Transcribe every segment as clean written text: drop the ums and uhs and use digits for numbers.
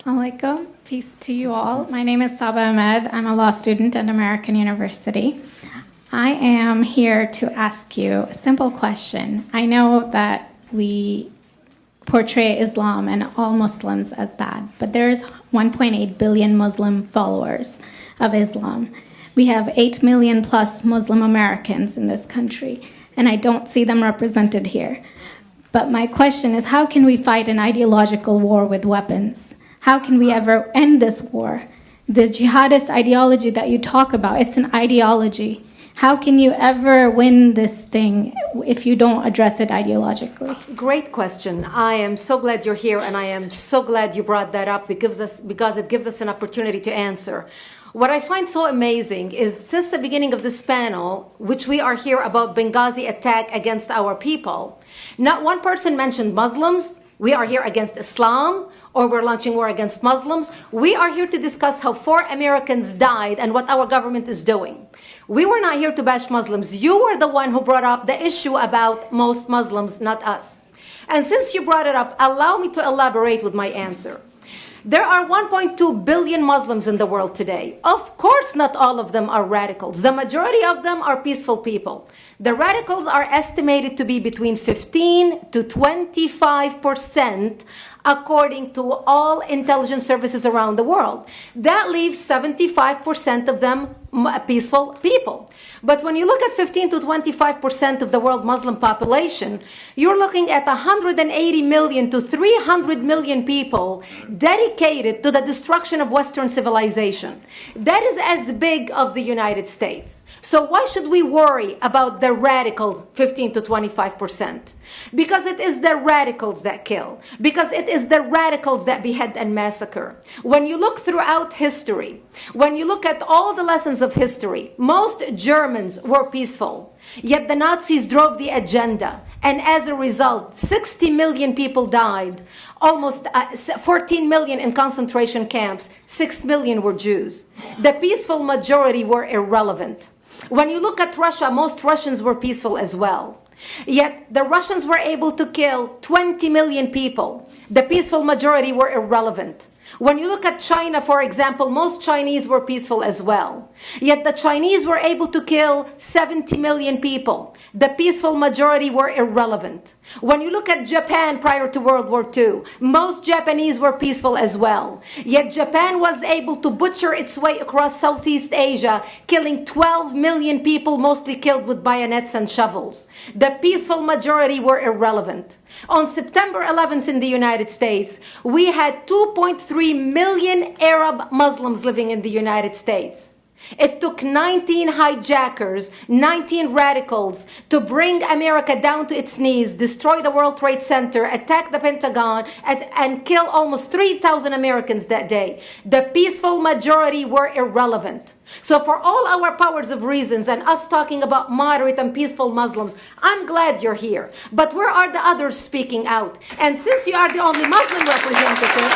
Alaikum. Peace to you all. My name is Saba Ahmed. I'm a law student at American University. I am here to ask you a simple question. I know that we portray Islam and all Muslims as bad, but there's 1.8 billion Muslim followers of Islam. We have 8 million plus Muslim Americans in this country, and I don't see them represented here. But my question is, how can we fight an ideological war with weapons? How can we ever end this war? The jihadist ideology that you talk about, it's an ideology. How can you ever win this thing if you don't address it ideologically? Great question. I am so glad you're here, and I am so glad you brought that up because it gives us an opportunity to answer. What I find so amazing is since the beginning of this panel, which we are here about Benghazi attack against our people, not one person mentioned Muslims. We are here against Islam, or we're launching war against Muslims. We are here to discuss how 4 Americans died and what our government is doing. We were not here to bash Muslims. You were the one who brought up the issue about most Muslims, not us. And since you brought it up, allow me to elaborate with my answer. There are 1.2 billion Muslims in the world today. Of course, not all of them are radicals. The majority of them are peaceful people. The radicals are estimated to be between 15 to 25%, according to all intelligence services around the world. That leaves 75% of them peaceful people. But when you look at 15 to 25% of the world Muslim population, you're looking at 180 million to 300 million people dedicated to the destruction of Western civilization. That is as big of the United States. So why should we worry about the radicals, 15 to 25%? Because it is the radicals that kill. Because it is the radicals that behead and massacre. When you look throughout history, when you look at all the lessons of history, most Germans were peaceful. Yet the Nazis drove the agenda. And as a result, 60 million people died. Almost 14 million in concentration camps. 6 million were Jews. The peaceful majority were irrelevant. When you look at Russia, most Russians were peaceful as well. Yet the Russians were able to kill 20 million people. The peaceful majority were irrelevant. When you look at China, for example, most Chinese were peaceful as well. Yet the Chinese were able to kill 70 million people. The peaceful majority were irrelevant. When you look at Japan prior to World War II, most Japanese were peaceful as well. Yet Japan was able to butcher its way across Southeast Asia, killing 12 million people, mostly killed with bayonets and shovels. The peaceful majority were irrelevant. On September 11th in the United States, we had 2.3 million Arab Muslims living in the United States. It took 19 hijackers, 19 radicals to bring America down to its knees, destroy the World Trade Center, attack the Pentagon, and kill almost 3,000 Americans that day. The peaceful majority were irrelevant. So for all our powers of reasons and us talking about moderate and peaceful Muslims, I'm glad you're here. But where are the others speaking out? And since you are the only Muslim representative,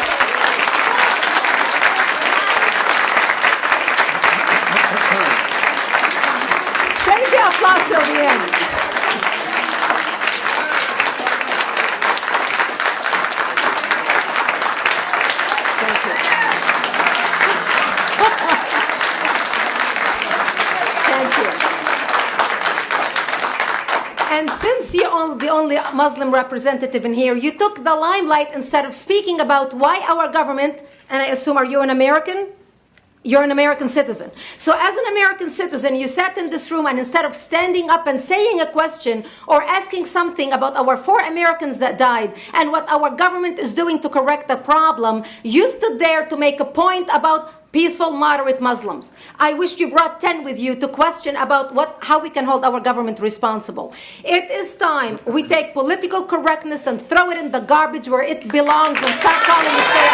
save the applause till the end. Thank you. Thank you. And since you're the only Muslim representative in here, you took the limelight instead of speaking about why our government, and I assume, are you an American? You're an American citizen. So as an American citizen, you sat in this room and instead of standing up and saying a question or asking something about our 4 Americans that died and what our government is doing to correct the problem, you stood there to make a point about peaceful, moderate Muslims. I wish you brought 10 with you to question about how we can hold our government responsible. It is time we take political correctness and throw it in the garbage where it belongs and start calling it fair.